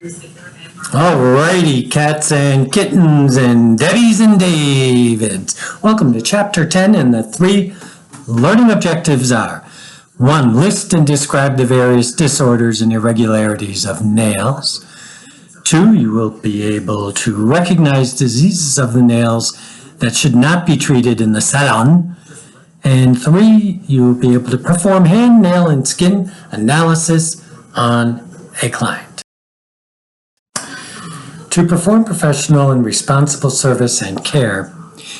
Alrighty, cats and kittens and Debbies and Davids. Welcome to Chapter 10, and the 3 learning objectives are: 1. List and describe the various disorders and irregularities of nails. 2. You will be able to recognize diseases of the nails that should not be treated in the salon. And 3. You will be able to perform hand, nail, and skin analysis on a client. To perform professional and responsible service and care,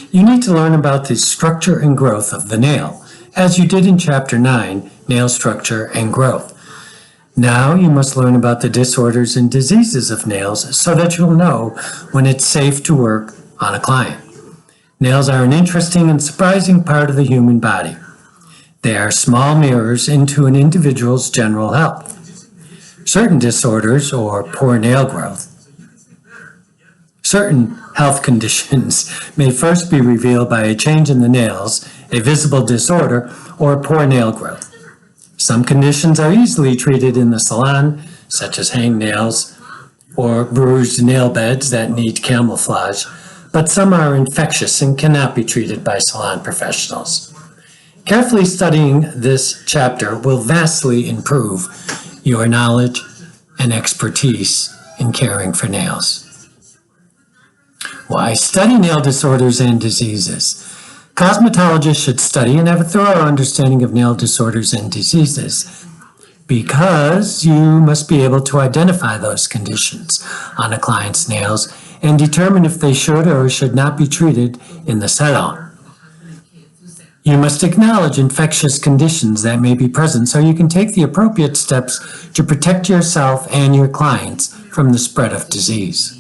you need to learn about the structure and growth of the nail, as you did in Chapter 9, Nail Structure and Growth. Now you must learn about the disorders and diseases of nails so that you'll know when it's safe to work on a client. Nails are an interesting and surprising part of the human body. They are small mirrors into an individual's general health. Certain disorders or poor nail growth, certain health conditions may first be revealed by a change in the nails, a visible disorder, or poor nail growth. Some conditions are easily treated in the salon, such as hangnails or bruised nail beds that need camouflage, but some are infectious and cannot be treated by salon professionals. Carefully studying this chapter will vastly improve your knowledge and expertise in caring for nails. Why study nail disorders and diseases? Cosmetologists should study and have a thorough understanding of nail disorders and diseases because you must be able to identify those conditions on a client's nails and determine if they should or should not be treated in the salon. You must acknowledge infectious conditions that may be present so you can take the appropriate steps to protect yourself and your clients from the spread of disease.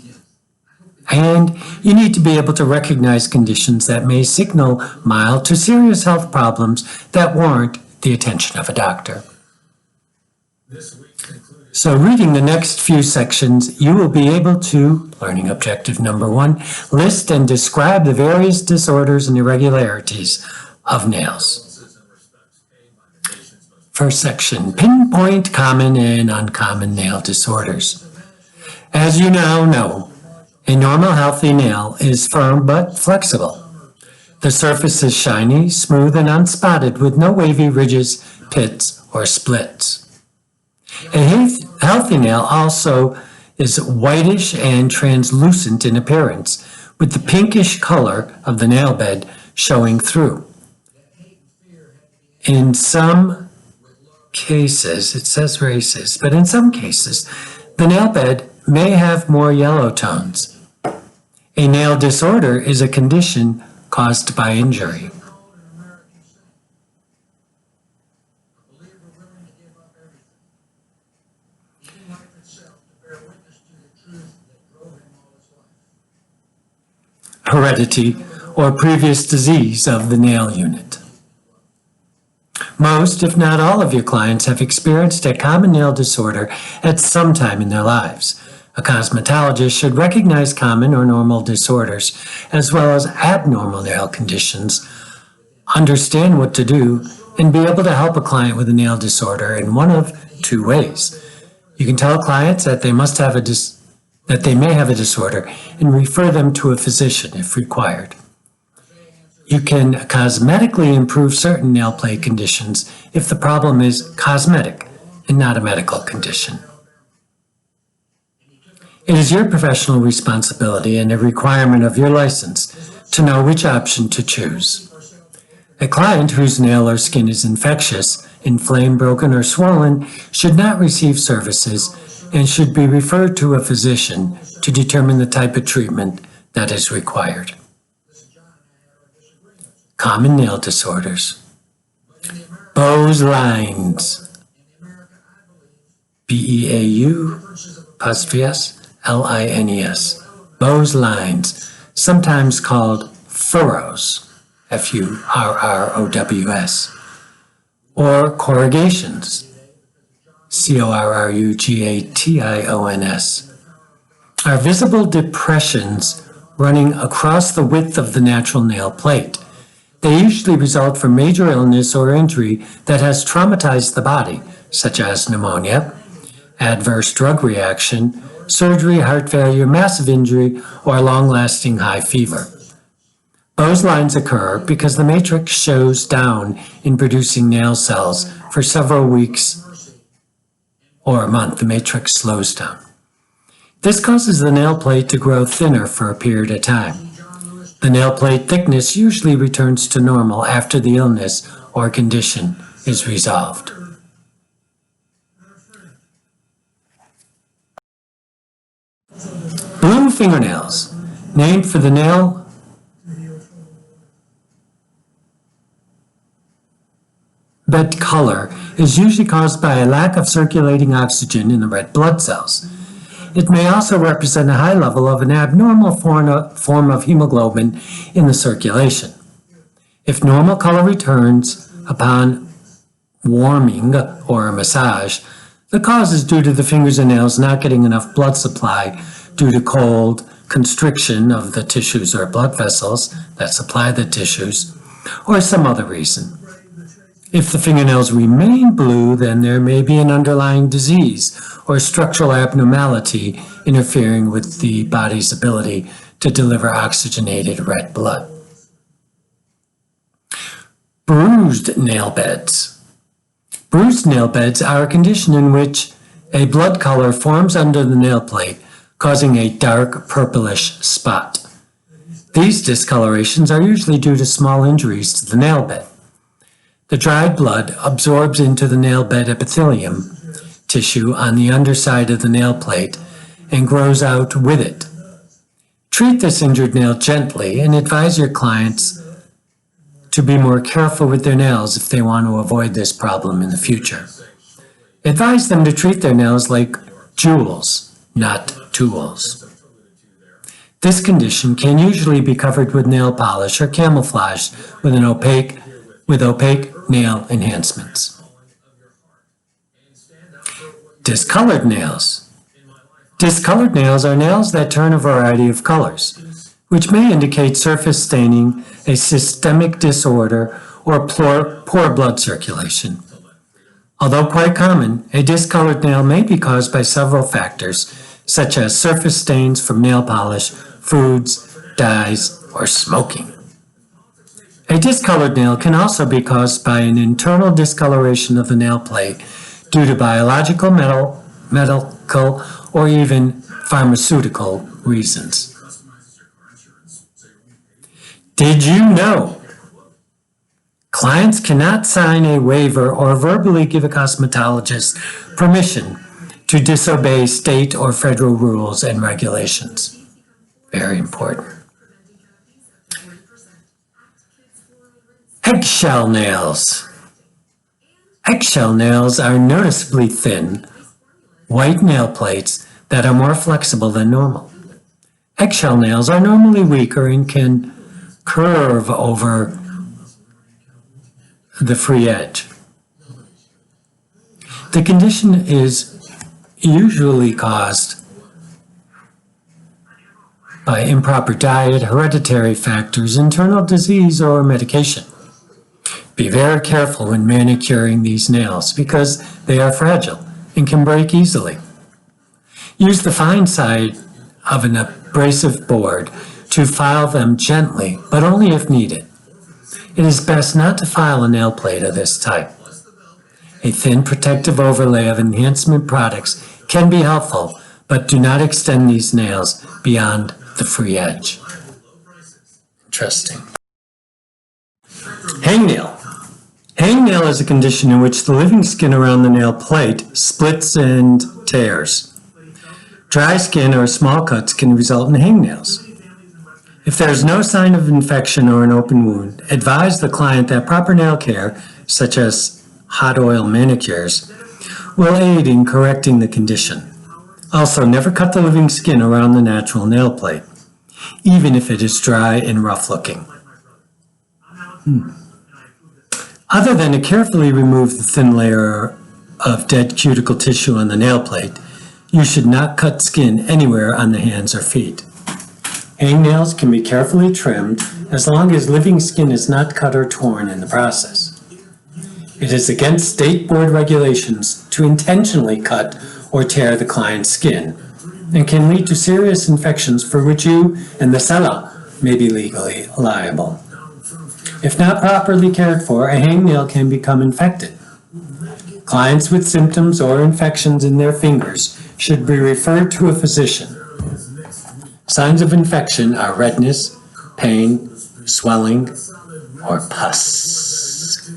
And you need to be able to recognize conditions that may signal mild to serious health problems that warrant the attention of a doctor. So reading the next few sections, you will be able to, learning objective number 1, list and describe the various disorders and irregularities of nails. First section, pinpoint common and uncommon nail disorders. As you now know, a normal healthy nail is firm but flexible. The surface is shiny, smooth, and unspotted with no wavy ridges, pits, or splits. A healthy nail also is whitish and translucent in appearance, with the pinkish color of the nail bed showing through. In some cases, it says races, but in some cases, the nail bed may have more yellow tones. A nail disorder is a condition caused by injury. Heredity or previous disease of the nail unit. Most, if not all, of your clients have experienced a common nail disorder at some time in their lives. A cosmetologist should recognize common or normal disorders, as well as abnormal nail conditions, understand what to do, and be able to help a client with a nail disorder in one of 2 ways. You can tell clients that they may have a disorder and refer them to a physician if required. You can cosmetically improve certain nail play conditions if the problem is cosmetic and not a medical condition. It is your professional responsibility and a requirement of your license to know which option to choose. A client whose nail or skin is infectious, inflamed, broken, or swollen should not receive services and should be referred to a physician to determine the type of treatment that is required. Common nail disorders. Beau's lines. B-E-A-U'-S. Beau's lines, sometimes called furrows, F-U-R-R-O-W-S, or corrugations, C-O-R-R-U-G-A-T-I-O-N-S, are visible depressions running across the width of the natural nail plate. They usually result from major illness or injury that has traumatized the body, such as pneumonia, adverse drug reaction, surgery, heart failure, massive injury, or long-lasting high fever. Bowes lines occur because the matrix shows down in producing nail cells for several weeks or a month. The matrix slows down. This causes the nail plate to grow thinner for a period of time. The nail plate thickness usually returns to normal after the illness or condition is resolved. Blue fingernails, named for the nail bed color, is usually caused by a lack of circulating oxygen in the red blood cells. It may also represent a high level of an abnormal form of hemoglobin in the circulation. If normal color returns upon warming or a massage, the cause is due to the fingers and nails not getting enough blood supply due to cold, constriction of the tissues or blood vessels that supply the tissues, or some other reason. If the fingernails remain blue, then there may be an underlying disease or structural abnormality interfering with the body's ability to deliver oxygenated red blood. Bruised nail beds. Bruised nail beds are a condition in which a blood color forms under the nail plate, causing a dark purplish spot. These discolorations are usually due to small injuries to the nail bed. The dried blood absorbs into the nail bed epithelium tissue on the underside of the nail plate and grows out with it. Treat this injured nail gently and advise your clients to be more careful with their nails if they want to avoid this problem in the future. Advise them to treat their nails like jewels, not tools. This condition can usually be covered with nail polish or camouflaged with opaque nail enhancements. Discolored nails. Discolored nails are nails that turn a variety of colors, which may indicate surface staining, a systemic disorder, or poor blood circulation. Although quite common, a discolored nail may be caused by several factors, such as surface stains from nail polish, foods, dyes, or smoking. A discolored nail can also be caused by an internal discoloration of the nail plate due to biological, medical, or even pharmaceutical reasons. Did you know? Clients cannot sign a waiver or verbally give a cosmetologist permission to disobey state or federal rules and regulations. Very important. Eggshell nails. Eggshell nails are noticeably thin, white nail plates that are more flexible than normal. Eggshell nails are normally weaker and can curve over the free edge. The condition is usually caused by improper diet, hereditary factors, internal disease, or medication. Be very careful when manicuring these nails because they are fragile and can break easily. Use the fine side of an abrasive board to file them gently, but only if needed. It is best not to file a nail plate of this type. A thin protective overlay of enhancement products can be helpful, but do not extend these nails beyond the free edge. Interesting. Hangnail. Hangnail is a condition in which the living skin around the nail plate splits and tears. Dry skin or small cuts can result in hangnails. If there is no sign of infection or an open wound, advise the client that proper nail care, such as hot oil manicures, will aid in correcting the condition. Also, never cut the living skin around the natural nail plate, even if it is dry and rough looking. Other than to carefully remove the thin layer of dead cuticle tissue on the nail plate, you should not cut skin anywhere on the hands or feet. Hangnails can be carefully trimmed as long as living skin is not cut or torn in the process. It is against state board regulations to intentionally cut or tear the client's skin, and can lead to serious infections for which you and the seller may be legally liable. If not properly cared for, a hangnail can become infected. Clients with symptoms or infections in their fingers should be referred to a physician. Signs of infection are redness, pain, swelling, or pus.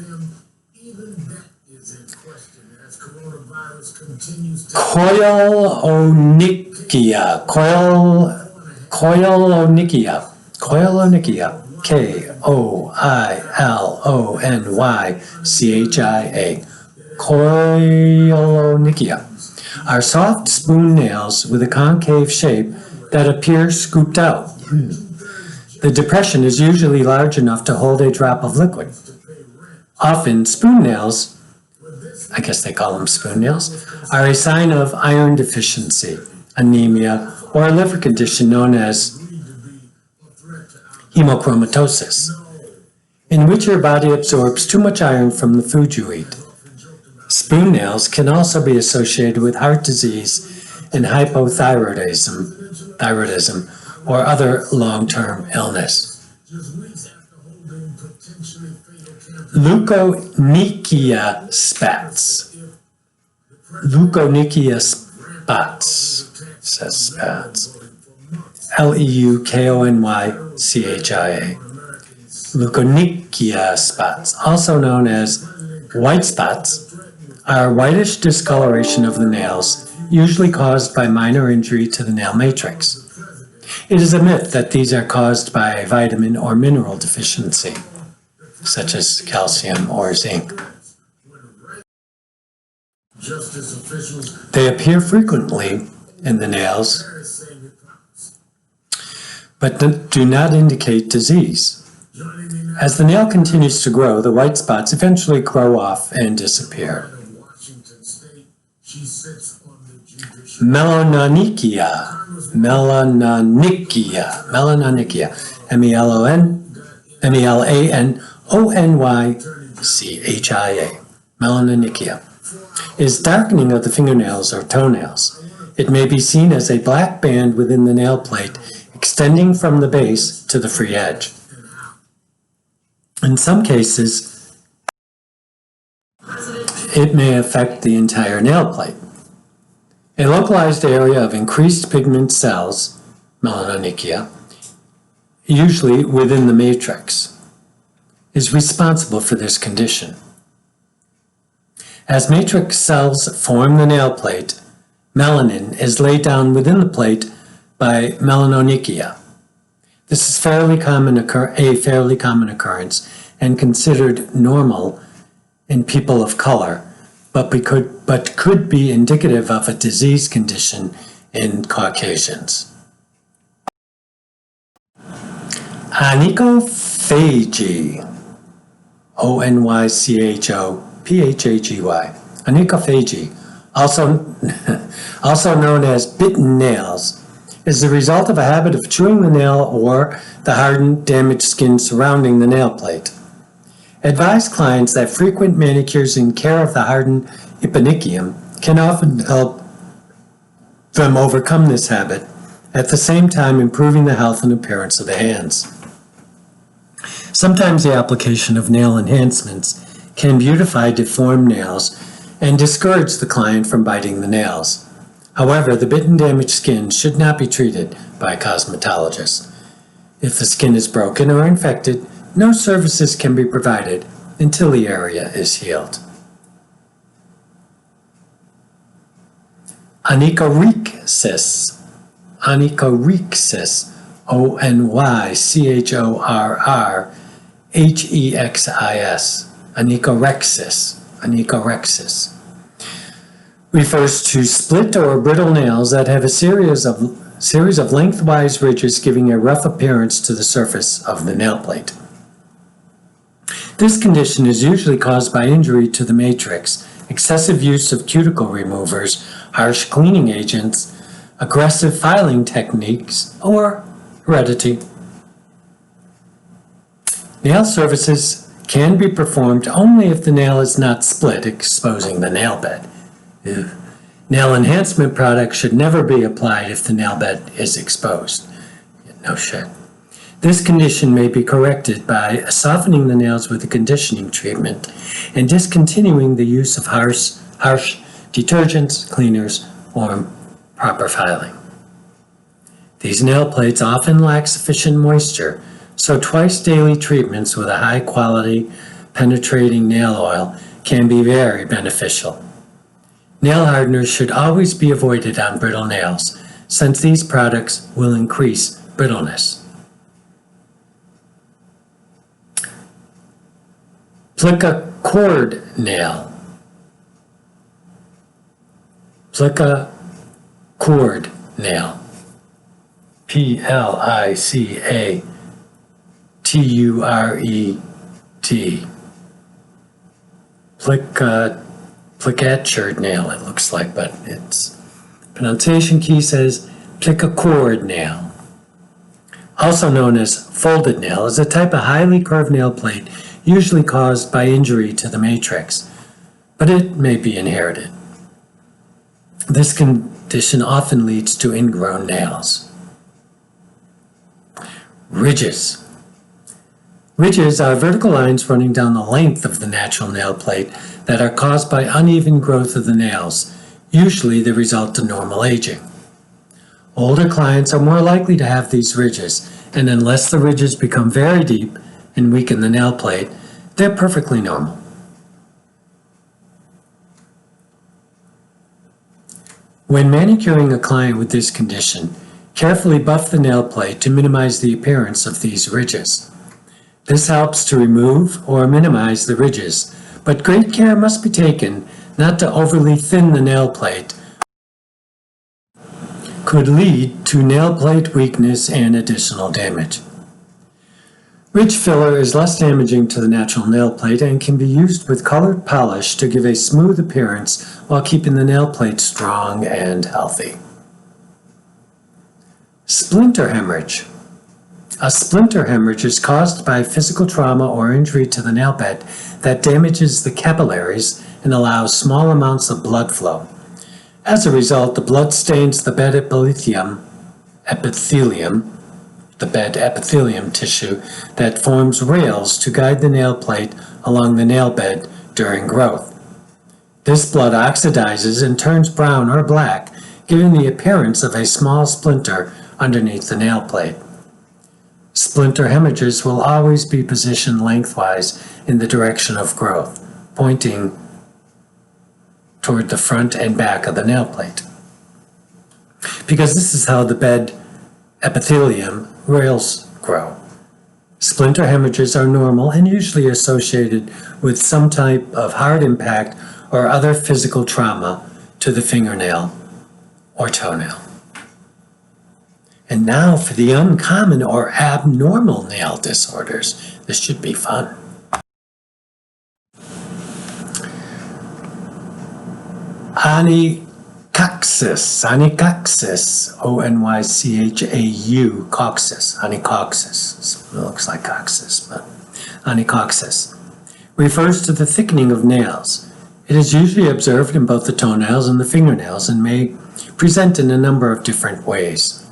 Koilonychia, Koilonychia, Koilonychia are soft spoon nails with a concave shape that appear scooped out. The depression is usually large enough to hold a drop of liquid. Often, spoon nails, I guess they call them spoon nails, are a sign of iron deficiency, anemia, or a liver condition known as hemochromatosis, in which your body absorbs too much iron from the food you eat. Spoon nails can also be associated with heart disease and hypothyroidism, or other long-term illness. Leukonychia spats. Leukonychia spats, says spats. Leukonychia. Leukonychia spots, also known as white spots, are whitish discoloration of the nails, usually caused by minor injury to the nail matrix. It is a myth that these are caused by a vitamin or mineral deficiency, such as calcium or zinc. They appear frequently in the nails, but do not indicate disease. As the nail continues to grow, the white spots eventually grow off and disappear. Melonychia, Melanychia, Melonychia, is darkening of the fingernails or toenails. It may be seen as a black band within the nail plate extending from the base to the free edge. In some cases, it may affect the entire nail plate. A localized area of increased pigment cells, melanychia, usually within the matrix, is responsible for this condition. As matrix cells form the nail plate, melanin is laid down within the plate by melanonychia. This is a fairly common occurrence and considered normal in people of color, but could be indicative of a disease condition in Caucasians. Onychophagy, Onychophagy, onychophagy, also known as bitten nails, is the result of a habit of chewing the nail or the hardened, damaged skin surrounding the nail plate. Advise clients that frequent manicures and care of the hardened eponychium can often help them overcome this habit, at the same time improving the health and appearance of the hands. Sometimes the application of nail enhancements can beautify deformed nails and discourage the client from biting the nails. However, the bitten damaged skin should not be treated by a cosmetologist. If the skin is broken or infected, no services can be provided until the area is healed. Onychorrhexis, Onychorrhexis, Onychorrhexis, Onychorrhexis, refers to split or brittle nails that have a series of lengthwise ridges giving a rough appearance to the surface of the nail plate. This condition is usually caused by injury to the matrix, excessive use of cuticle removers, harsh cleaning agents, aggressive filing techniques, or heredity. Nail services can be performed only if the nail is not split, exposing the nail bed. Nail enhancement products should never be applied if the nail bed is exposed. No shit. This condition may be corrected by softening the nails with a conditioning treatment and discontinuing the use of harsh detergents, cleaners, or proper filing. These nail plates often lack sufficient moisture, so twice daily treatments with a high quality penetrating nail oil can be very beneficial. Nail hardeners should always be avoided on brittle nails, since these products will increase brittleness. Plicacord nail. Plicacord nail. Plicatured. Plicatured nail, it looks like, but its pronunciation key says plicacord nail. Also known as folded nail, is a type of highly curved nail plate usually caused by injury to the matrix, but it may be inherited. This condition often leads to ingrown nails. Ridges. Ridges are vertical lines running down the length of the natural nail plate that are caused by uneven growth of the nails, usually the result of normal aging. Older clients are more likely to have these ridges, and unless the ridges become very deep and weaken the nail plate, they're perfectly normal. When manicuring a client with this condition, carefully buff the nail plate to minimize the appearance of these ridges. This helps to remove or minimize the ridges, but great care must be taken not to overly thin the nail plate. Could lead to nail plate weakness and additional damage. Ridge filler is less damaging to the natural nail plate and can be used with colored polish to give a smooth appearance while keeping the nail plate strong and healthy. Splinter hemorrhage. A splinter hemorrhage is caused by physical trauma or injury to the nail bed that damages the capillaries and allows small amounts of blood flow. As a result, the blood stains the bed epithelium tissue that forms rails to guide the nail plate along the nail bed during growth. This blood oxidizes and turns brown or black, giving the appearance of a small splinter underneath the nail plate. Splinter hemorrhages will always be positioned lengthwise in the direction of growth, pointing toward the front and back of the nail plate. Because this is how the bed epithelium rails grow. Splinter hemorrhages are normal and usually associated with some type of hard impact or other physical trauma to the fingernail or toenail. And now for the uncommon or abnormal nail disorders. This should be fun. Onychococcus, Onychau, coccus, onychococcus. It looks like coccus, but onychococcus refers to the thickening of nails. It is usually observed in both the toenails and the fingernails and may present in a number of different ways.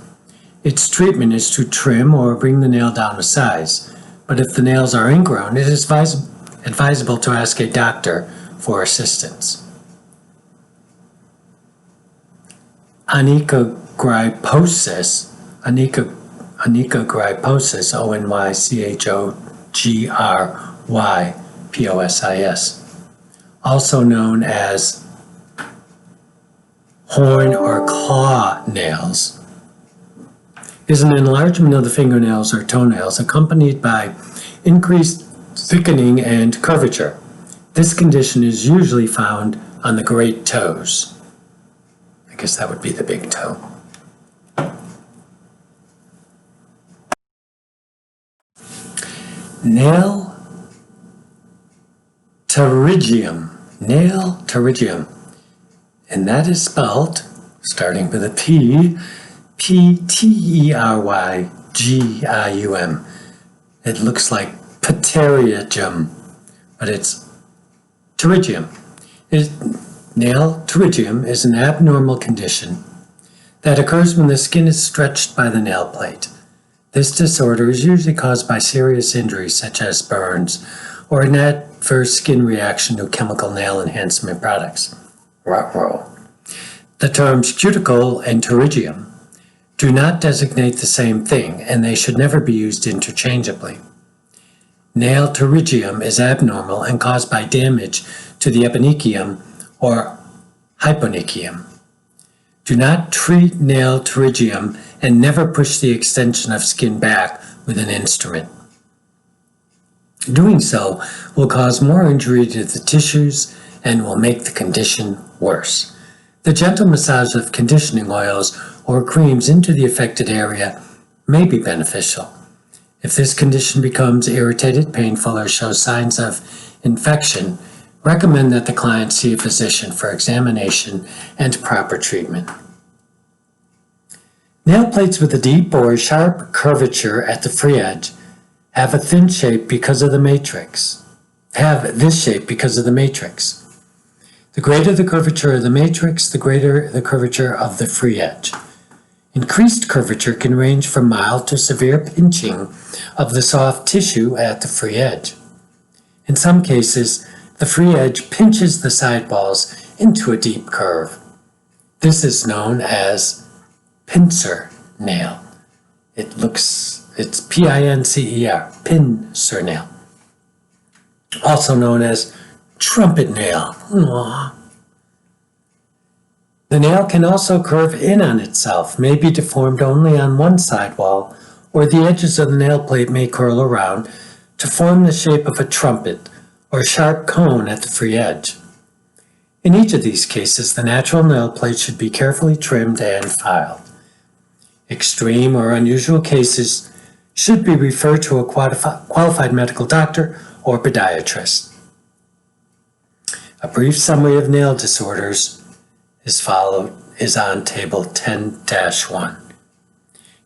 Its treatment is to trim or bring the nail down a size, but if the nails are ingrown, it is advisable to ask a doctor for assistance. Onychogryposis, Onychogryposis, also known as horn or claw nails, is an enlargement of the fingernails or toenails accompanied by increased thickening and curvature. This condition is usually found on the great toes. I guess that would be the big toe. Nail pterygium, and that is spelled, starting with a P, P-T-E-R-Y-G-I-U-M. It looks like pterygium, but it's pterygium. Nail pterygium is an abnormal condition that occurs when the skin is stretched by the nail plate. This disorder is usually caused by serious injuries such as burns or an adverse skin reaction to chemical nail enhancement products. Ruh-roh. The terms cuticle and pterygium do not designate the same thing, and they should never be used interchangeably. Nail pterygium is abnormal and caused by damage to the eponychium or hyponychium. Do not treat nail pterygium and never push the extension of skin back with an instrument. Doing so will cause more injury to the tissues and will make the condition worse. The gentle massage of conditioning oils or creams into the affected area may be beneficial. If this condition becomes irritated, painful, or shows signs of infection, recommend that the client see a physician for examination and proper treatment. Nail plates with a deep or sharp curvature at the free edge have a thin shape because of the matrix. Have this shape because of the matrix. The greater the curvature of the matrix, the greater the curvature of the free edge. Increased curvature can range from mild to severe pinching of the soft tissue at the free edge. In some cases, the free edge pinches the side walls into a deep curve. This is known as pincer nail. It's P-I-N-C-E-R, pincer nail. Also known as trumpet nail. Aww. The nail can also curve in on itself, may be deformed only on one side wall, or the edges of the nail plate may curl around to form the shape of a trumpet or sharp cone at the free edge. In each of these cases, the natural nail plate should be carefully trimmed and filed. Extreme or unusual cases should be referred to a qualified medical doctor or podiatrist. A brief summary of nail disorders is on table 10-1.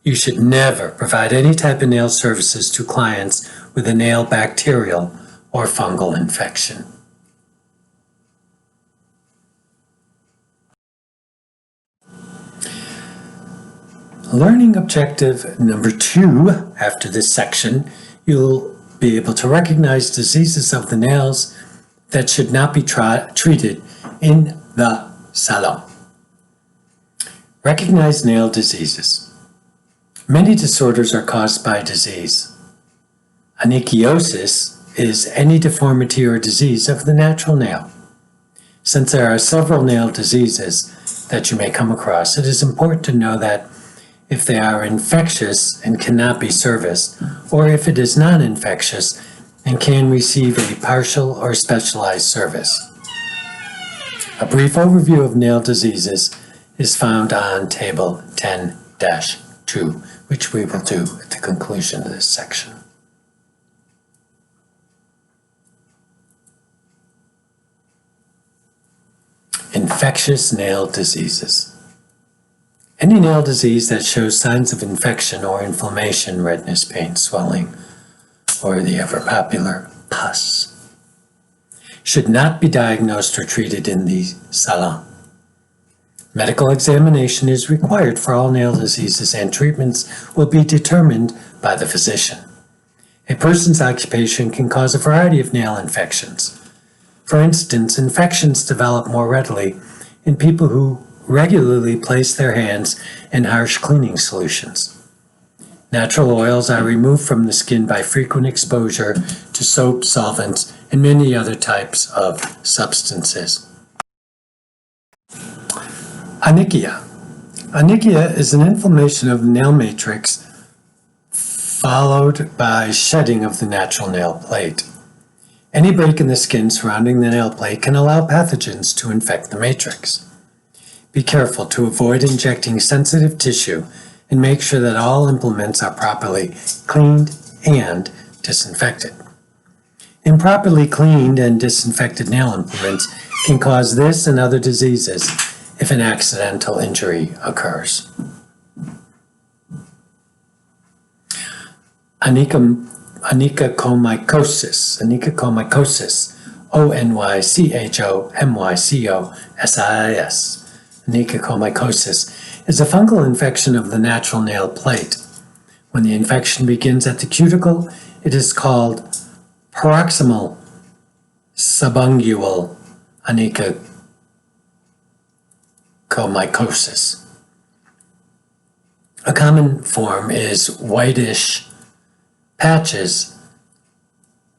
You should never provide any type of nail services to clients with a nail bacterial or fungal infection. Learning objective number 2, after this section, you'll be able to recognize diseases of the nails that should not be treated in the salon. Recognize nail diseases. Many disorders are caused by disease. Onychiosis is any deformity or disease of the natural nail. Since there are several nail diseases that you may come across, it is important to know that if they are infectious and cannot be serviced, or if it is non-infectious and can receive a partial or specialized service. A brief overview of nail diseases is found on table 10-2, which we will do at the conclusion of this section. Infectious nail diseases. Any nail disease that shows signs of infection or inflammation, redness, pain, swelling, or the ever-popular pus, should not be diagnosed or treated in the salon. Medical examination is required for all nail diseases, and treatments will be determined by the physician. A person's occupation can cause a variety of nail infections. For instance, infections develop more readily in people who regularly place their hands in harsh cleaning solutions. Natural oils are removed from the skin by frequent exposure to soap, solvents, and many other types of substances. Onychia. Onychia is an inflammation of the nail matrix followed by shedding of the natural nail plate. Any break in the skin surrounding the nail plate can allow pathogens to infect the matrix. Be careful to avoid injecting sensitive tissue and make sure that all implements are properly cleaned and disinfected. Improperly cleaned and disinfected nail implements can cause this and other diseases if an accidental injury occurs. Onychomycosis onychomycosis. Onychomycosis is a fungal infection of the natural nail plate. When the infection begins at the cuticle, it is called paroxysmal subungual onychomycosis. A common form is whitish patches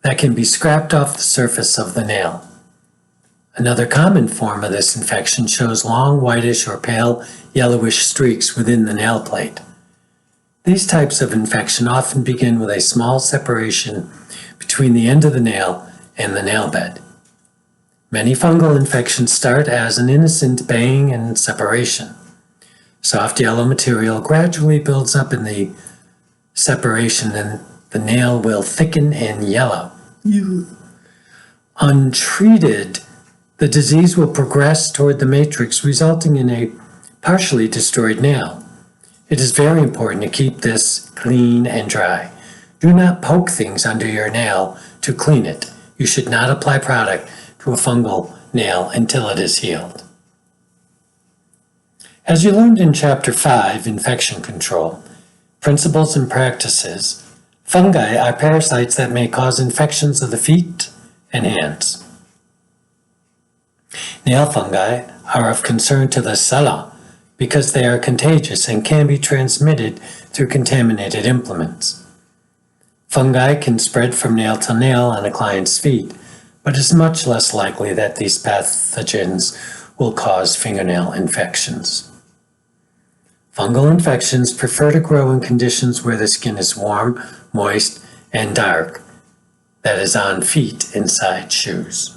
that can be scraped off the surface of the nail. Another common form of this infection shows long whitish or pale yellowish streaks within the nail plate. These types of infection often begin with a small separation between the end of the nail and the nail bed. Many fungal infections start as an innocent bang and separation. Soft yellow material gradually builds up in the separation and the nail will thicken and yellow. Untreated, the disease will progress toward the matrix, resulting in a partially destroyed nail. It is very important to keep this clean and dry. Do not poke things under your nail to clean it. You should not apply product to a fungal nail until it is healed. As you learned in Chapter 5, Infection Control, Principles and Practices, fungi are parasites that may cause infections of the feet and hands. Nail fungi are of concern to the salon because they are contagious and can be transmitted through contaminated implements. Fungi can spread from nail to nail on a client's feet, but it's much less likely that these pathogens will cause fingernail infections. Fungal infections prefer to grow in conditions where the skin is warm, moist, and dark, that is on feet inside shoes.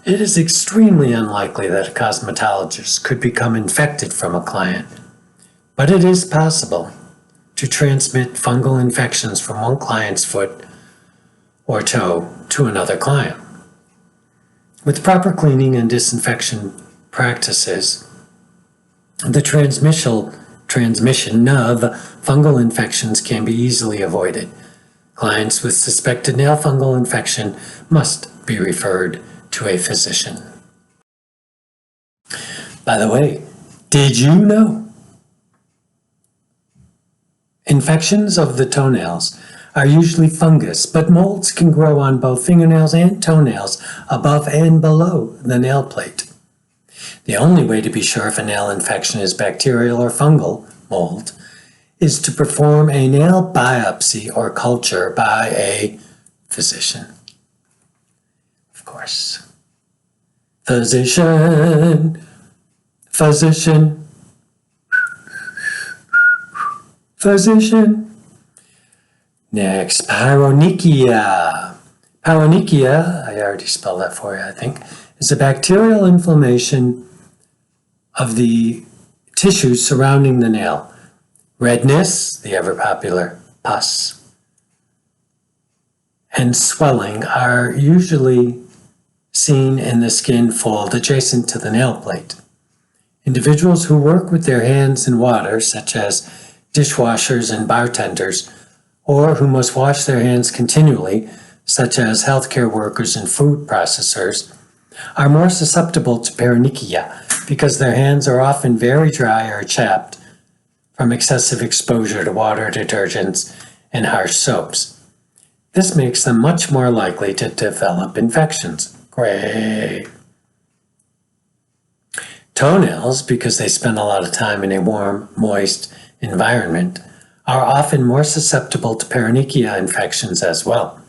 It is extremely unlikely that a cosmetologist could become infected from a client, but it is possible to transmit fungal infections from one client's foot or toe to another client. With proper cleaning and disinfection practices, the transmission of fungal infections can be easily avoided. Clients with suspected nail fungal infection must be referred to a physician. By the way, did you know? Infections of the toenails are usually fungus, but molds can grow on both fingernails and toenails above and below the nail plate. The only way to be sure if a nail infection is bacterial or fungal mold is to perform a nail biopsy or culture by a physician. Of course. Physician. Next, pyronychia. Pyronychia, I already spelled that for you, I think, is a bacterial inflammation of the tissues surrounding the nail. Redness, the ever popular pus, and swelling are usually seen in the skin fold adjacent to the nail plate. Individuals who work with their hands in water, such as dishwashers and bartenders, or who must wash their hands continually, such as healthcare workers and food processors, are more susceptible to pyronychia because their hands are often very dry or chapped from excessive exposure to water, detergents, and harsh soaps. This makes them much more likely to develop infections. Great. Toenails, because they spend a lot of time in a warm, moist environment, are often more susceptible to pyronychia infections as well.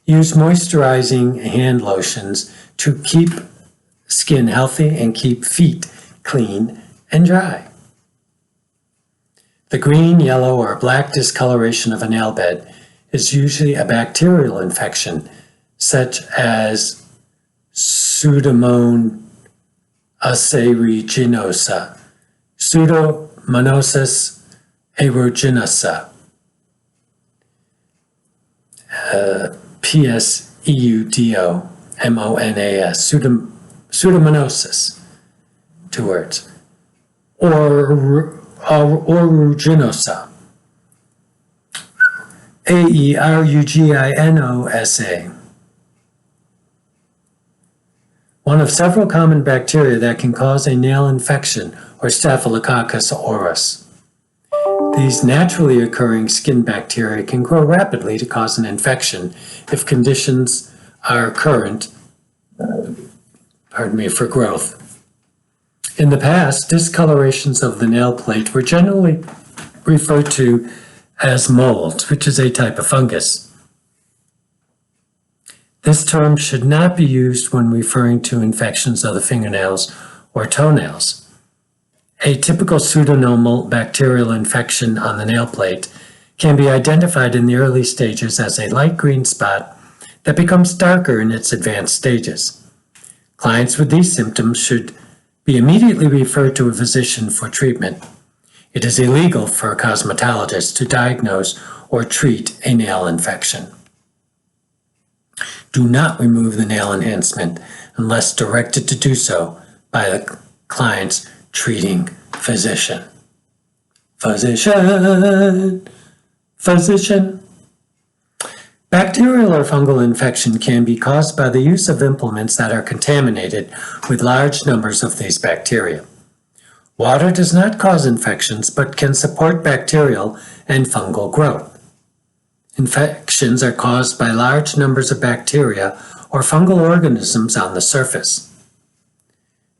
Use moisturizing hand lotions to keep skin healthy and keep feet clean and dry. The green, yellow, or black discoloration of a nail bed is usually a bacterial infection, such as Pseudomonas aeruginosa, Pseudomonas aeruginosa, Pseudomonas, pseudomonas, 2 words, or aeruginosa, aeruginosa. one of several common bacteria that can cause a nail infection, or Staphylococcus aureus. These naturally occurring skin bacteria can grow rapidly to cause an infection if conditions are current, for growth. In the past, discolorations of the nail plate were generally referred to as mold, which is a type of fungus. This term should not be used when referring to infections of the fingernails or toenails. A typical pseudonormal bacterial infection on the nail plate can be identified in the early stages as a light green spot that becomes darker in its advanced stages. Clients with these symptoms should be immediately referred to a physician for treatment. It is illegal for a cosmetologist to diagnose or treat a nail infection. Do not remove the nail enhancement unless directed to do so by the client's treating physician. Physician. Bacterial or fungal infection can be caused by the use of implements that are contaminated with large numbers of these bacteria. Water does not cause infections but can support bacterial and fungal growth. Infections are caused by large numbers of bacteria or fungal organisms on the surface.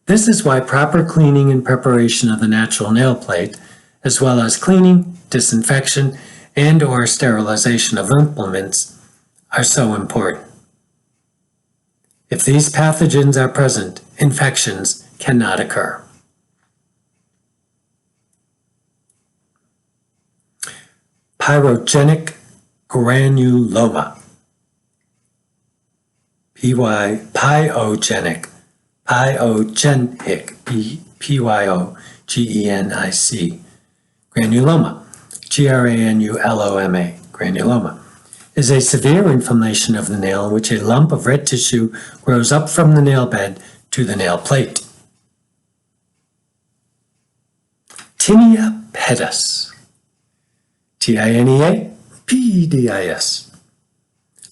This is why proper cleaning and preparation of the natural nail plate, as well as cleaning, disinfection, and/or sterilization of implements, are so important. If these pathogens are present, infections cannot occur. Pyrogenic granuloma. Pyogenic, P-Y-O-G-E-N-I-C, granuloma, G-R-A-N-U-L-O-M-A, granuloma, is a severe inflammation of the nail in which a lump of red tissue grows up from the nail bed to the nail plate. Tinea pedis, T-I-N-E-A-P-E-D-I-S,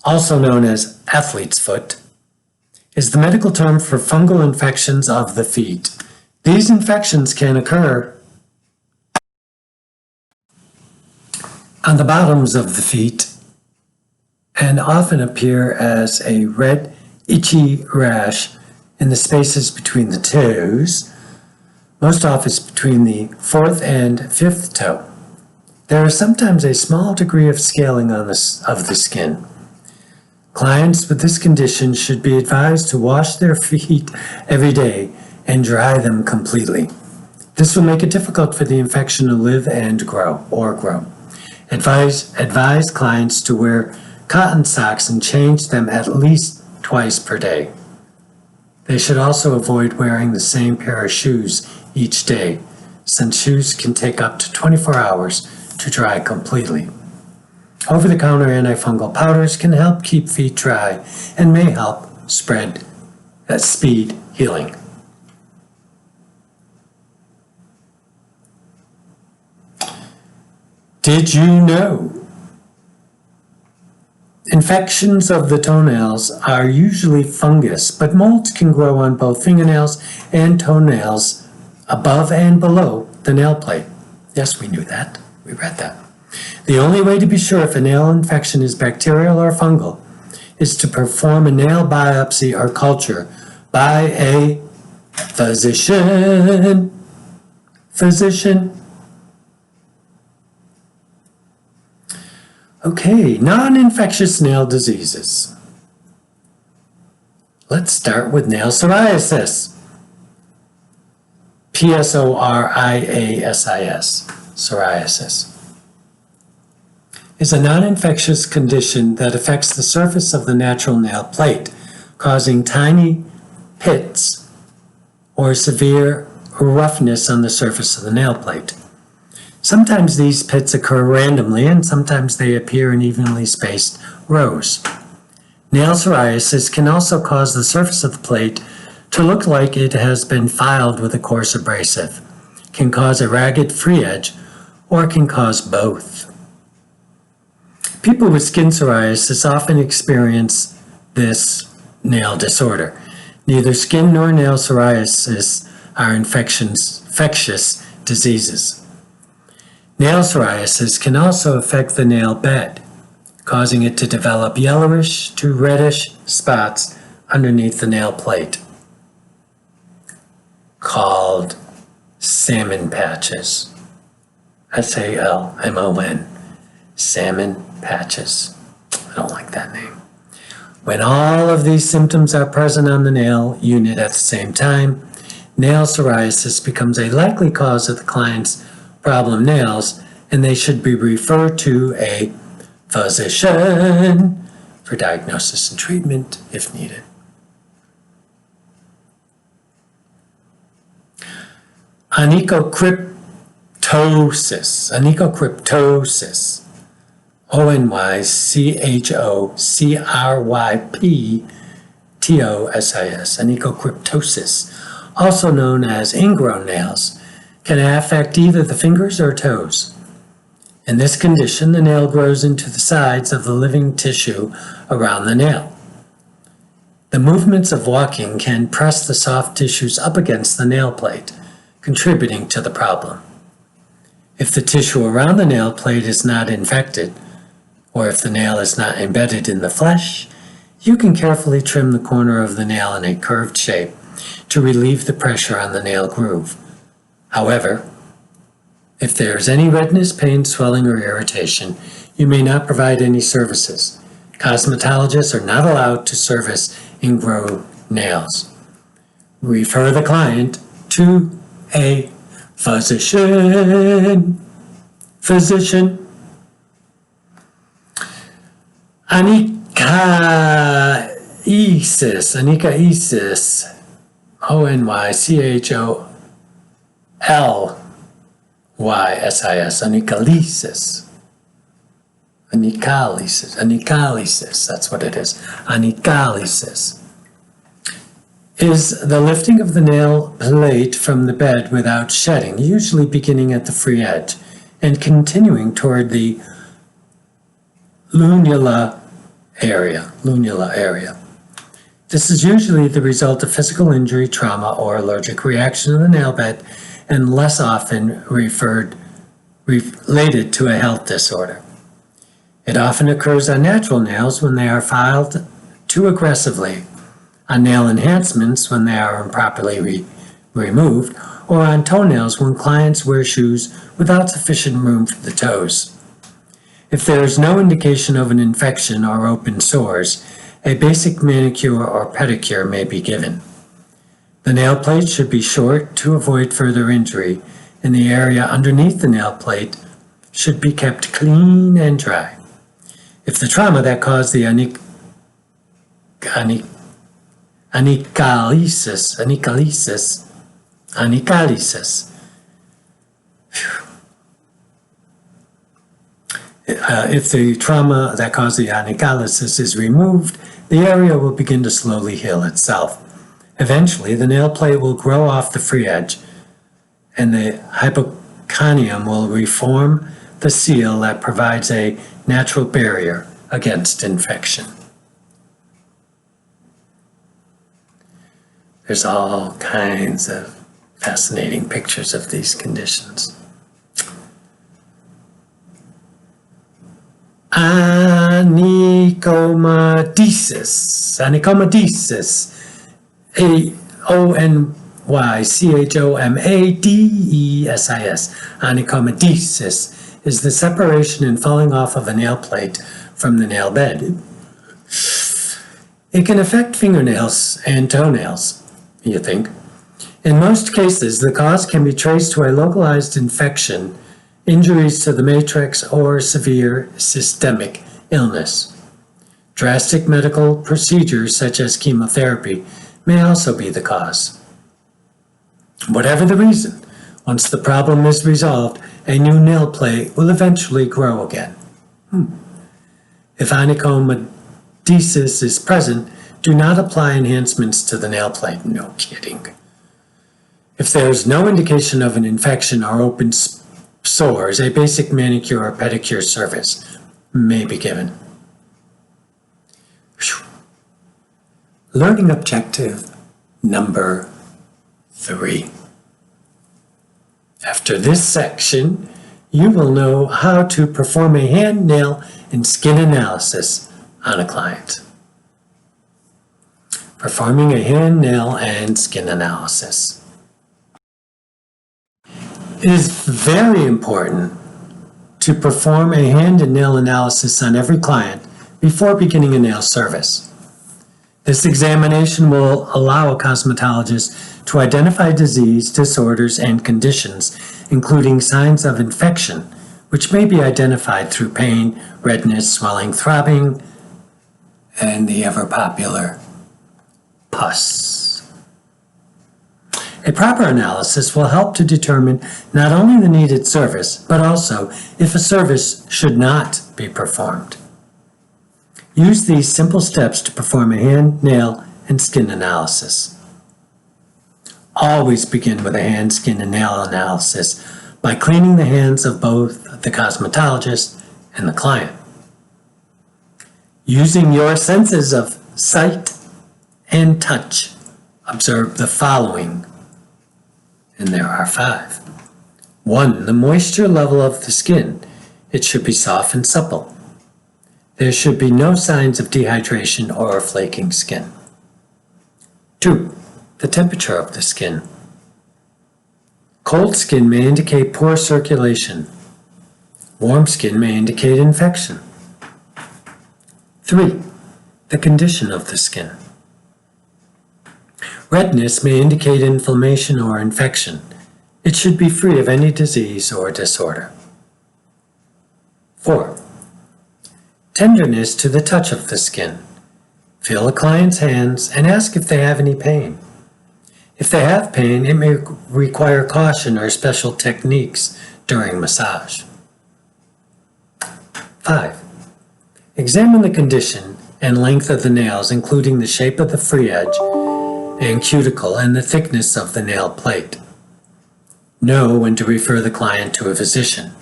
also known as athlete's foot, is the medical term for fungal infections of the feet. These infections can occur on the bottoms of the feet and often appear as a red, itchy rash in the spaces between the toes, most often between the fourth and fifth toe. There is sometimes a small degree of scaling of the skin. Clients with this condition should be advised to wash their feet every day and dry them completely. This will make it difficult for the infection to live and grow. Advise clients to wear cotton socks and change them at least twice per day. They should also avoid wearing the same pair of shoes each day, since shoes can take up to 24 hours to dry completely. Over-the-counter antifungal powders can help keep feet dry and may help speed healing. Did you know? Infections of the toenails are usually fungus, but molds can grow on both fingernails and toenails above and below the nail plate. Yes, we knew that. We read that. The only way to be sure if a nail infection is bacterial or fungal is to perform a nail biopsy or culture by a physician. Okay, non-infectious nail diseases. Let's start with nail psoriasis. Psoriasis, psoriasis, is a non-infectious condition that affects the surface of the natural nail plate, causing tiny pits or severe roughness on the surface of the nail plate. Sometimes these pits occur randomly and sometimes they appear in evenly spaced rows. Nail psoriasis can also cause the surface of the plate to look like it has been filed with a coarse abrasive, can cause a ragged free edge, or can cause both. People with skin psoriasis often experience this nail disorder. Neither skin nor nail psoriasis are infectious diseases. Nail psoriasis can also affect the nail bed, causing it to develop yellowish to reddish spots underneath the nail plate, called salmon patches. SALMON, salmon patches. I don't like that name. When all of these symptoms are present on the nail unit at the same time, nail psoriasis becomes a likely cause of the client's problem nails, and they should be referred to a physician for diagnosis and treatment if needed. Onychocryptosis. Onychocryptosis. Onychocryptosis, also known as ingrown nails, can affect either the fingers or toes. In this condition, the nail grows into the sides of the living tissue around the nail. The movements of walking can press the soft tissues up against the nail plate, contributing to the problem. If the tissue around the nail plate is not infected, or if the nail is not embedded in the flesh, you can carefully trim the corner of the nail in a curved shape to relieve the pressure on the nail groove. However, if there is any redness, pain, swelling, or irritation, you may not provide any services. Cosmetologists are not allowed to service ingrown nails. Refer the client to a physician. Onycholysis. Onycholysis, that's what it is. Onycholysis is the lifting of the nail plate from the bed without shedding, usually beginning at the free edge and continuing toward the lunula area. This is usually the result of physical injury, trauma, or allergic reaction of the nail bed, and less often related to a health disorder. It often occurs on natural nails when they are filed too aggressively, on nail enhancements when they are improperly removed, or on toenails when clients wear shoes without sufficient room for the toes. If there is no indication of an infection or open sores, a basic manicure or pedicure may be given. The nail plate should be short to avoid further injury, and the area underneath the nail plate should be kept clean and dry. If the trauma that caused the if the trauma that caused the onycholysis is removed, the area will begin to slowly heal itself. Eventually, the nail plate will grow off the free edge, and the hypoconium will reform the seal that provides a natural barrier against infection. There's all kinds of fascinating pictures of these conditions. Onychomadesis. Onychomadesis. Onychomadesis is the separation and falling off of a nail plate from the nail bed. It can affect fingernails and toenails, you think. In most cases, the cause can be traced to a localized infection, injuries to the matrix, or severe systemic illness. Drastic medical procedures such as chemotherapy may also be the cause. Whatever the reason, once the problem is resolved, a new nail plate will eventually grow again. If onychomadesis is present, do not apply enhancements to the nail plate. No kidding. If there is no indication of an infection or open sores, a basic manicure or pedicure service may be given. Learning objective number 3. After this section, you will know how to perform a hand, nail, and skin analysis on a client. Performing a hand, nail, and skin analysis. It is very important to perform a hand and nail analysis on every client before beginning a nail service. This examination will allow a cosmetologist to identify disease, disorders, and conditions, including signs of infection, which may be identified through pain, redness, swelling, throbbing, and the ever-popular pus. A proper analysis will help to determine not only the needed service, but also if a service should not be performed. Use these simple steps to perform a hand, nail, and skin analysis. Always begin with a hand, skin, and nail analysis by cleaning the hands of both the cosmetologist and the client. Using your senses of sight and touch, observe the following, and there are 5. 1. The moisture level of the skin. It should be soft and supple. There should be no signs of dehydration or flaking skin. 2. The temperature of the skin. Cold skin may indicate poor circulation. Warm skin may indicate infection. 3. The condition of the skin. Redness may indicate inflammation or infection. It should be free of any disease or disorder. 4. Tenderness to the touch of the skin. Feel a client's hands and ask if they have any pain. If they have pain, it may require caution or special techniques during massage. 5. Examine the condition and length of the nails, including the shape of the free edge and cuticle and the thickness of the nail plate. Know when to refer the client to a physician.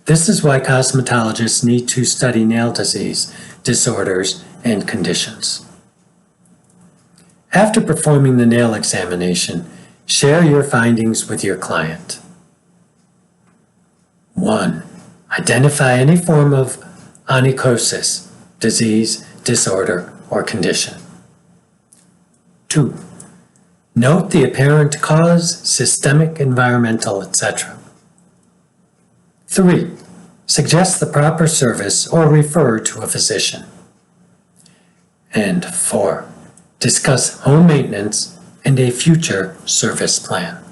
This is why cosmetologists need to study nail disease, disorders, and conditions. After performing the nail examination, share your findings with your client. 1. Identify any form of onychosis, disease, disorder, or condition. 2. Note the apparent cause, systemic, environmental, etc. 3. Suggest the proper service or refer to a physician. And 4. Discuss home maintenance and a future service plan.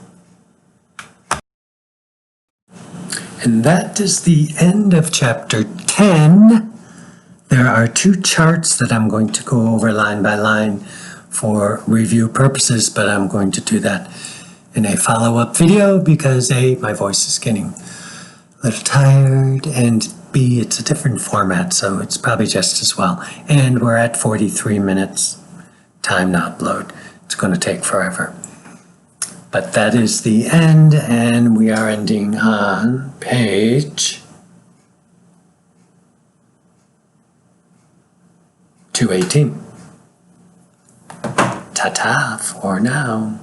And that is the end of chapter 10. There are 2 charts that I'm going to go over line by line for review purposes, but I'm going to do that in a follow-up video because A, my voice is getting a little tired, and B, it's a different format, so it's probably just as well. And we're at 43 minutes time to upload. It's going to take forever. But that is the end, and we are ending on page 218. Ta-ta for now.